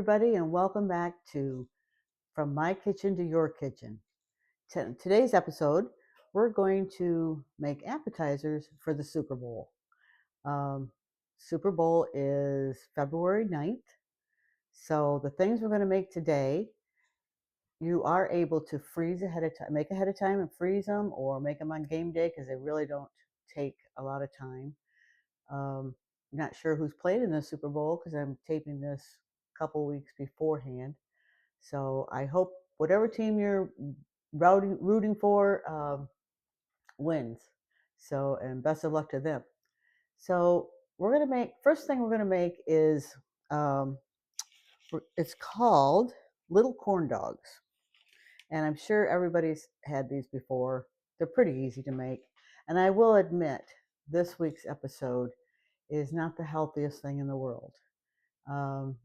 everybody, and welcome back to From My Kitchen to Your Kitchen. Today's episode, we're going to make appetizers for the Super Bowl. Um, Super Bowl is February 9th. So the things we're going to make today, you are able to freeze ahead of time, make ahead of time and freeze them, or make them on game day because they really don't take a lot of time. Not sure who's played in the Super Bowl because I'm taping this a couple weeks beforehand. So I hope whatever team you're rooting for wins. So, and best of luck to them. So we're gonna make, first thing we're gonna make is um, it's called little corn dogs, and I'm sure everybody's had these before. They're pretty easy to make, and I will admit this week's episode is not the healthiest thing in the world. Um,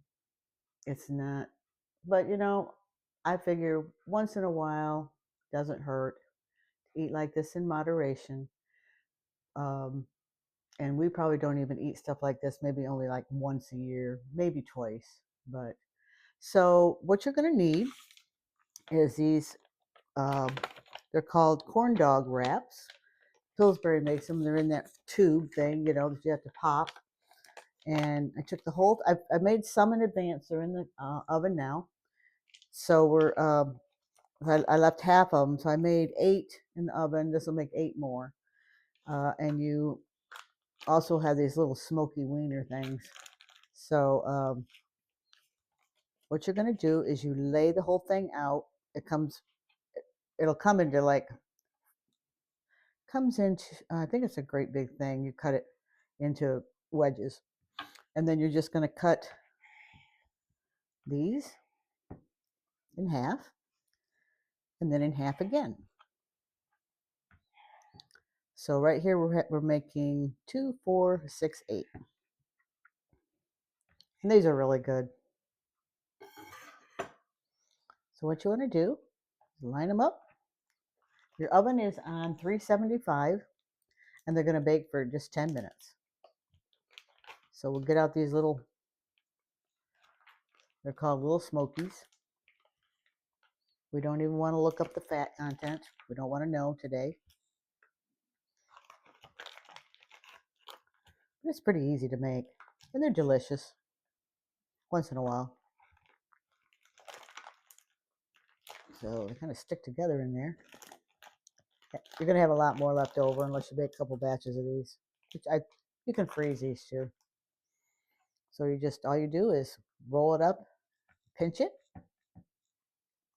it's not, but I figure once in a while doesn't hurt. Eat like this in moderation. Um, and we probably don't even eat stuff like this, maybe only like once a year, maybe twice. But so what you're going to need is these, um, they're called corn dog wraps. Pillsbury makes them. They're in that tube thing, that you have to pop. And I took the whole, I made some in advance. They're in the oven now. So I left half of them. So I made 8 in the oven. This will make 8 more. And you also have these little smoky wiener things. So what you're going to do is you lay the whole thing out. It'll come into I think it's a great big thing. You cut it into wedges. And then you're just going to cut these in half and then in half again. So right here we're making 2, 4, 6, 8. And these are really good. So what you want to do is line them up. Your oven is on 375 and they're going to bake for just 10 minutes. So we'll get out these they're called little smokies. We don't even want to look up the fat content. We don't want to know today. But it's pretty easy to make and they're delicious once in a while. So they kind of stick together in there. You're going to have a lot more left over unless you make a couple batches of these. You can freeze these too. So all you do is roll it up, pinch it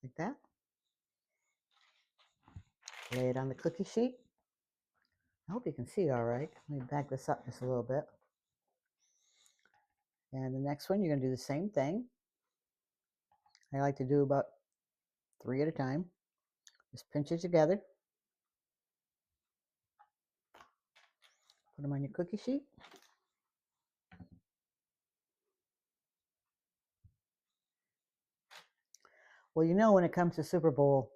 like that. Lay it on the cookie sheet. I hope you can see all right. Let me back this up just a little bit. And the next one, you're going to do the same thing. I like to do about 3 at a time. Just pinch it together. Put them on your cookie sheet. Well, when it comes to Super Bowl,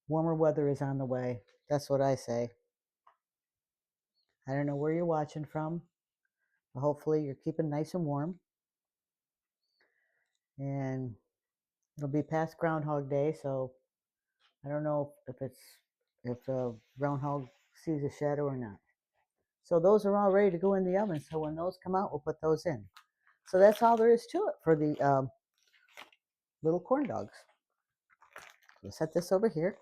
warmer weather is on the way. That's what I say. I don't know where you're watching from, but hopefully you're keeping nice and warm. And it'll be past Groundhog Day, so I don't know if the groundhog sees a shadow or not. So those are all ready to go in the oven. So when those come out, we'll put those in. So that's all there is to it for the little corn dogs. We'll set this over here.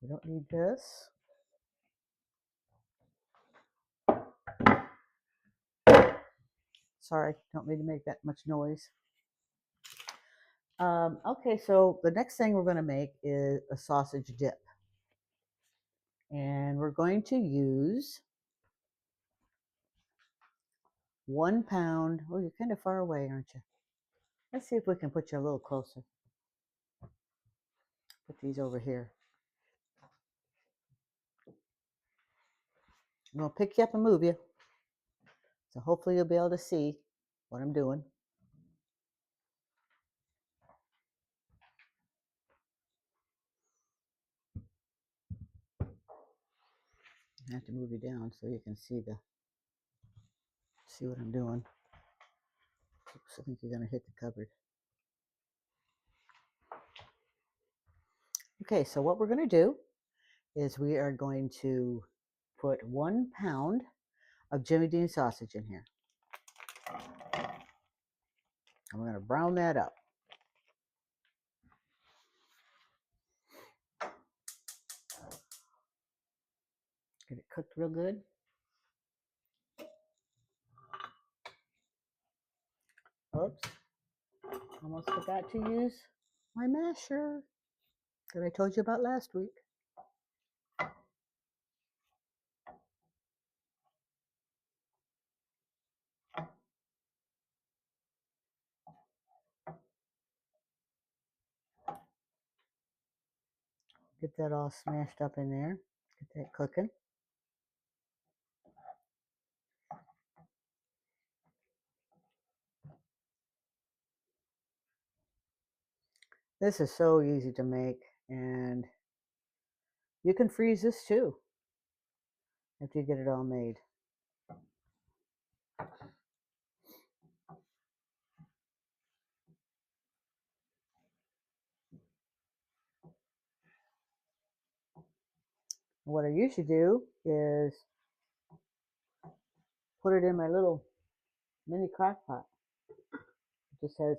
We don't need this. Sorry, don't mean to make that much noise. Okay, so the next thing we're going to make is a sausage dip. And we're going to use 1 pound. Oh, you're kind of far away, aren't you? Let's see if we can put you a little closer. Put these over here. I'm going to pick you up and move you. So hopefully you'll be able to see what I'm doing. I have to move you down so you can see the see what I'm doing. Oops, I think you're going to hit the cupboard. Okay, so what we're going to do is we are going to put 1 pound of Jimmy Dean sausage in here. And we're going to brown that up. Get it cooked real good. Oops, almost forgot to use my masher that I told you about last week. Get that all smashed up in there. Get that cooking. This is so easy to make, and you can freeze this too after you get it all made. What I usually do is put it in my little mini crock pot. It just has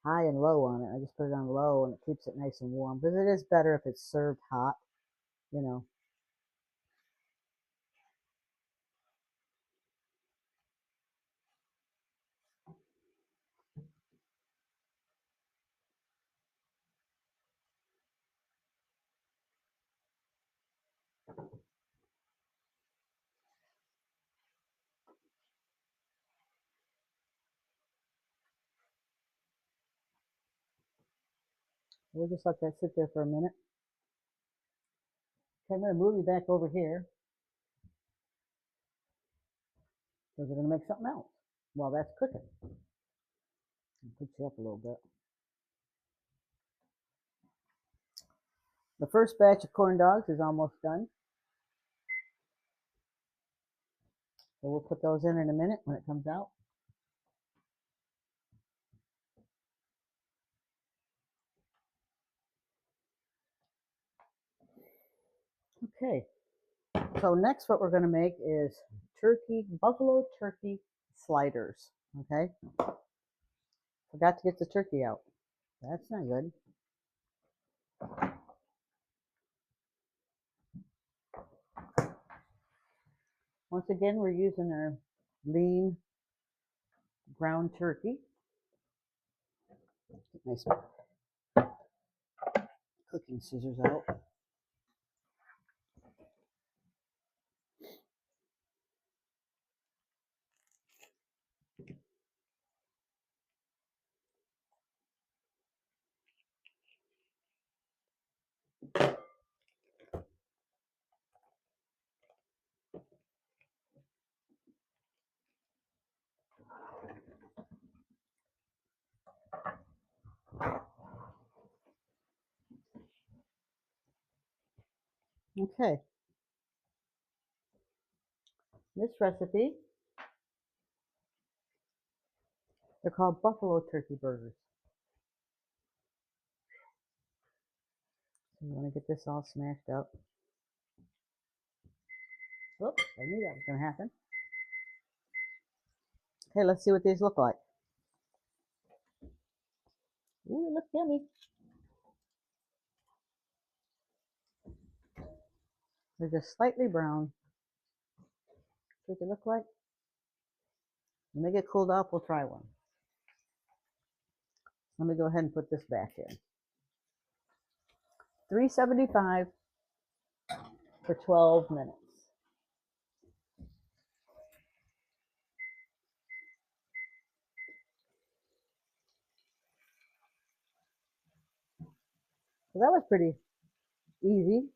high and low on it. I just put it on low and it keeps it nice and warm, because it is better if it's served hot, you know. We'll just let that sit there for a minute. Okay, I'm going to move you back over here because we're going to make something else while that's cooking. I'll put you up a little bit. The first batch of corn dogs is almost done. So we'll put those in a minute when it comes out. Okay, so next what we're going to make is buffalo turkey sliders. Okay, forgot to get the turkey out. That's not good. Once again, we're using our lean ground turkey. Get my cooking scissors out. Okay, this recipe, they're called buffalo turkey burgers. So you want to get this all smashed up. Oops, I knew that was going to happen. Okay, let's see what these look like. Ooh, they look yummy. They're just slightly brown. See what they look like? When they get cooled off, we'll try one. Let me go ahead and put this back in. $3.75 for 12 minutes. So that was pretty easy.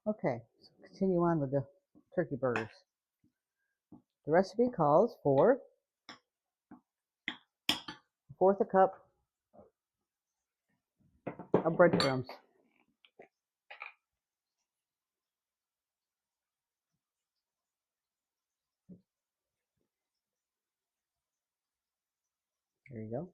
Okay, so continue on with the turkey burgers. The recipe calls for a fourth a cup of breadcrumbs. There you go.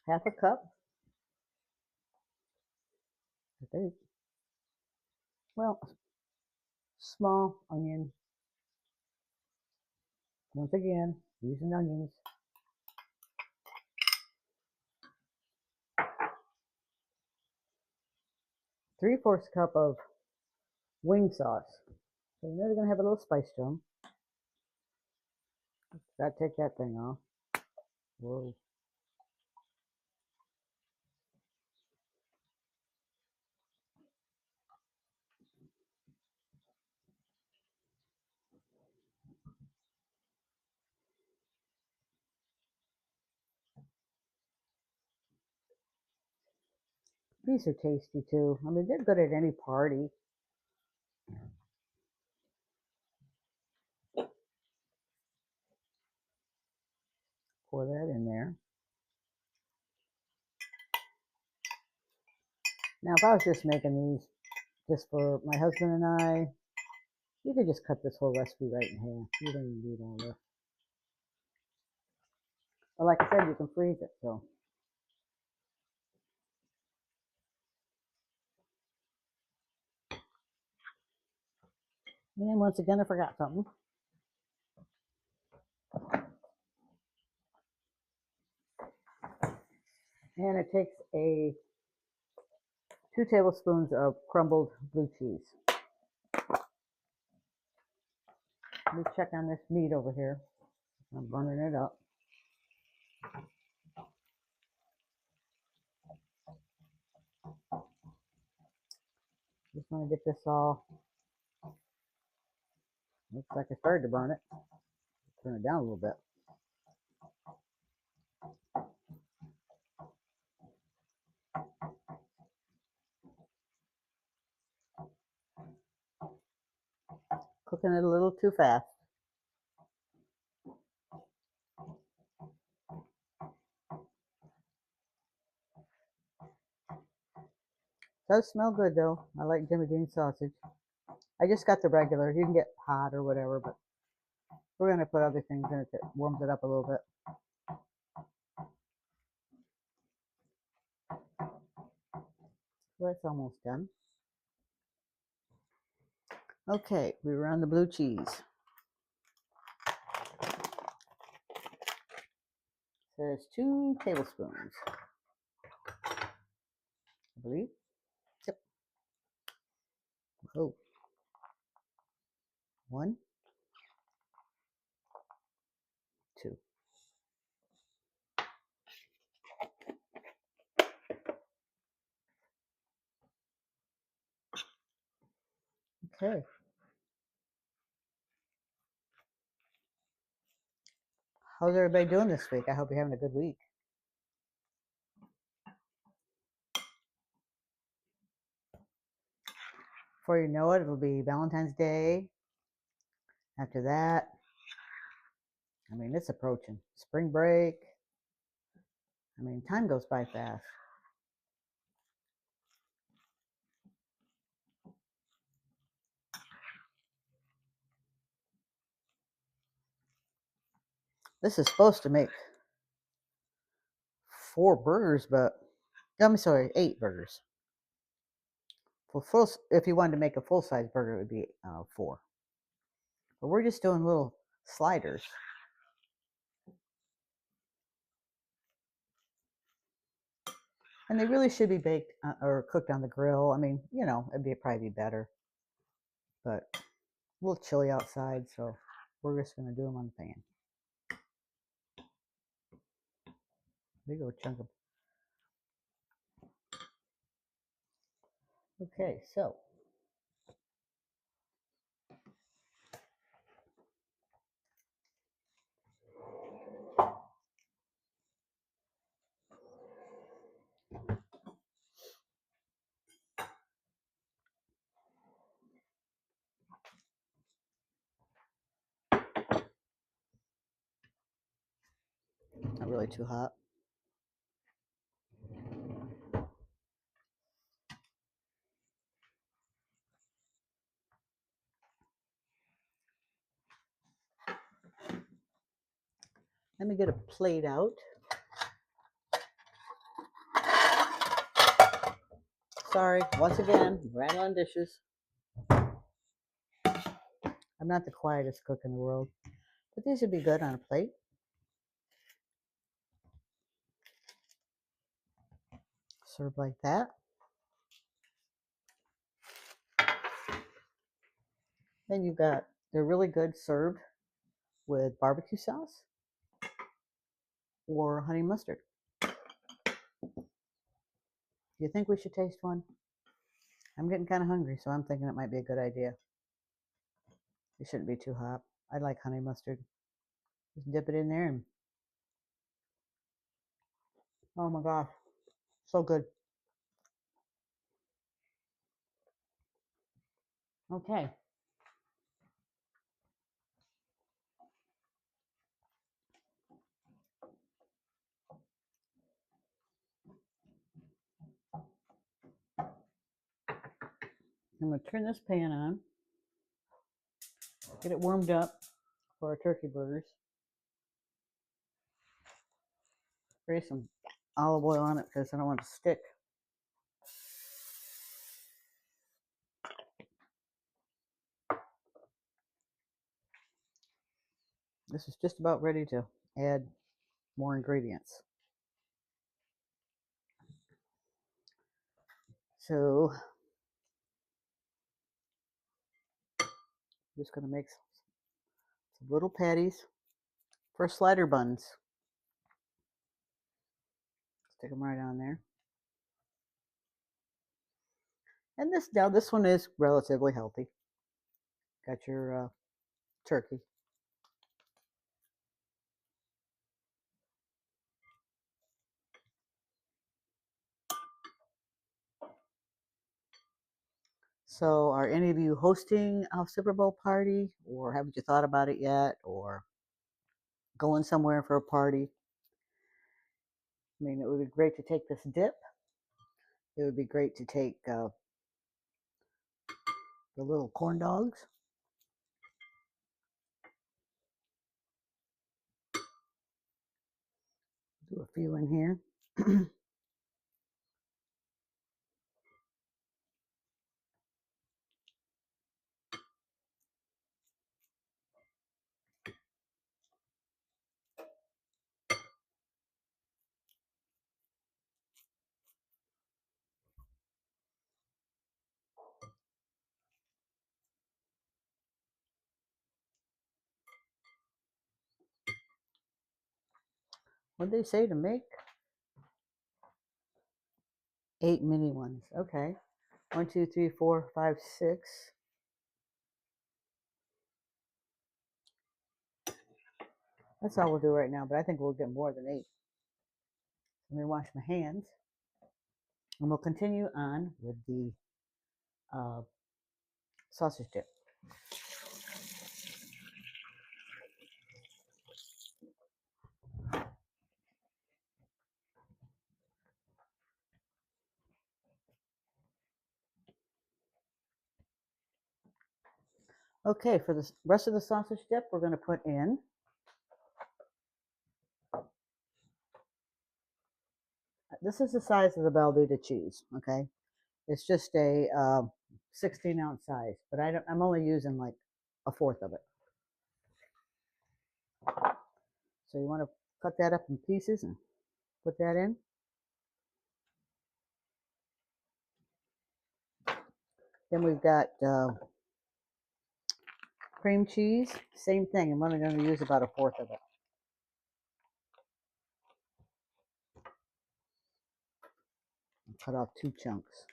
Half a cup. Well, small onion. Once again, using onions. 3/4 cup of wing sauce. So you know they're gonna have a little spice to them. Gotta take that thing off. Whoa. These are tasty too. I mean, they're good at any party. Pour that in there. Now, if I was just making these just for my husband and I, you could just cut this whole recipe right in half. You don't even need all this. But like I said, you can freeze it. So, and once again, I forgot something. And it takes 2 tablespoons of crumbled blue cheese. Let me check on this meat over here. I'm burning it up. Just want to get this all. Looks like I started to burn it. Turn it down a little bit. Cooking it a little too fast. Does smell good though. I like Jimmy Dean sausage. I just got the regular. You can get hot or whatever, but we're gonna put other things in it that warms it up a little bit. Well, that's almost done. Okay, we were on the blue cheese. There's 2 tablespoons, I believe. Yep. Oh, 1, 2. Okay. How's everybody doing this week? I hope you're having a good week. Before you know it, it'll be Valentine's Day. After that, I mean, it's approaching spring break. I mean, time goes by fast. This is supposed to make 4 burgers, but I'm sorry, 8 burgers. For full, if you wanted to make a full-size burger, it would be 4. But we're just doing little sliders. And they really should be baked or cooked on the grill. I mean, you know, it'd probably be better. But a little chilly outside, so we're just going to do them on the pan. Big old chunk of. Okay, so really too hot. Let me get a plate out. Sorry, once again, rattling dishes. I'm not the quietest cook in the world, but these would be good on a plate. Serve like that. Then you've got, they're really good served with barbecue sauce or honey mustard. Do you think we should taste one? I'm getting kind of hungry, so I'm thinking it might be a good idea. It shouldn't be too hot. I like honey mustard. Just dip it in there and oh my gosh, so good. Okay. I'm going to turn this pan on, get it warmed up for our turkey burgers. Spray some olive oil on it because I don't want it to stick. This is just about ready to add more ingredients. So I'm just going to make some little patties for slider buns. Stick them right on there. And this one is relatively healthy. Got your turkey. So are any of you hosting a Super Bowl party, or haven't you thought about it yet, or going somewhere for a party? I mean, it would be great to take this dip. It would be great to take the little corn dogs. Do a few in here. What did they say to make? 8 mini ones. Okay. 1, 2, 3, 4, 5, 6. That's all we'll do right now, but I think we'll get more than 8. Let me wash my hands. And we'll continue on with the sausage dip. Okay, for the rest of the sausage dip, we're going to put in this is the size of the Velveeta cheese. Okay, it's just a 16-ounce size, but I'm only using like a fourth of it. So you want to cut that up in pieces and put that in. Then we've got cream cheese, same thing. I'm only going to use about a fourth of it. Cut off 2 chunks.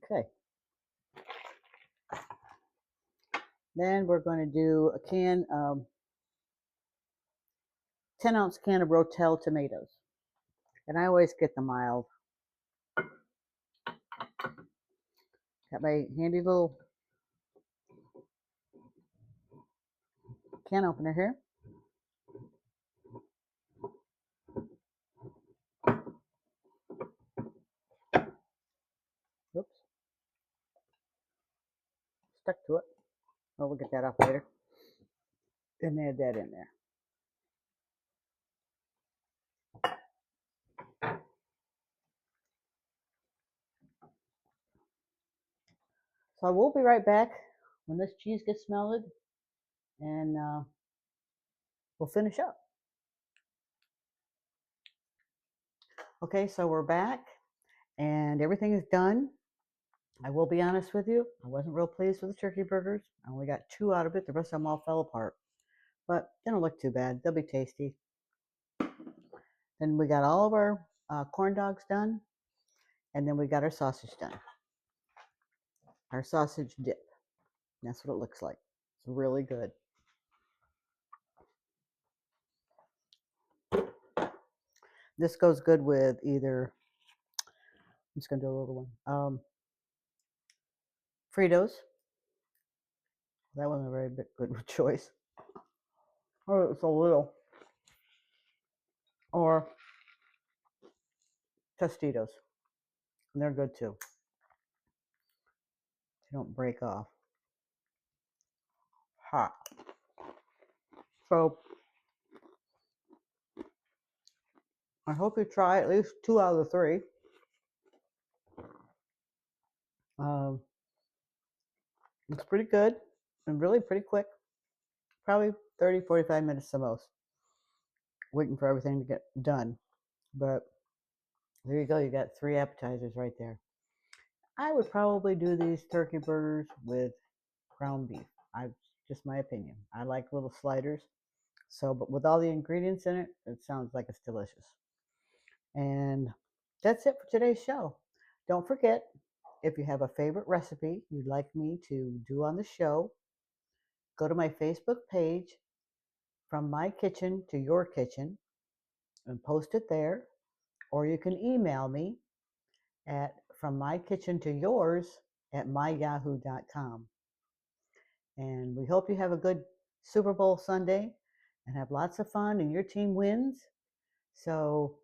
Okay. Then we're going to do a 10-ounce can of Rotel tomatoes. And I always get the mild. Got my handy little can opener here. Oops, stuck to it. Oh, we'll get that off later. And add that in there. So I will be right back when this cheese gets melted, and we'll finish up. Okay, so we're back, and everything is done. I will be honest with you, I wasn't real pleased with the turkey burgers. I only got 2 out of it. The rest of them all fell apart. But they don't look too bad. They'll be tasty. Then we got all of our corn dogs done, and then we got our sausage done. Our sausage dip. That's what it looks like. It's really good. This goes good with either, I'm just going to do a little one. Fritos. That wasn't a very good choice. Oh, it's a little. Or Tostitos. And they're good too. They don't break off. Hot. So I hope you try at least 2 out of the 3. It's pretty good and really pretty quick. Probably 30, 45 minutes the most. Waiting for everything to get done. But there you go. You got 3 appetizers right there. I would probably do these turkey burgers with ground beef. Just my opinion. I like little sliders. So, but with all the ingredients in it, it sounds like it's delicious. And that's it for today's show. Don't forget, if you have a favorite recipe you'd like me to do on the show, go to my Facebook page, From My Kitchen to Your Kitchen, and post it there. Or you can email me at FromMyKitchenToYours@myyahoo.com. And we hope you have a good Super Bowl Sunday and have lots of fun and your team wins. So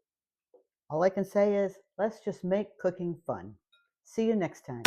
all I can say is let's just make cooking fun. See you next time.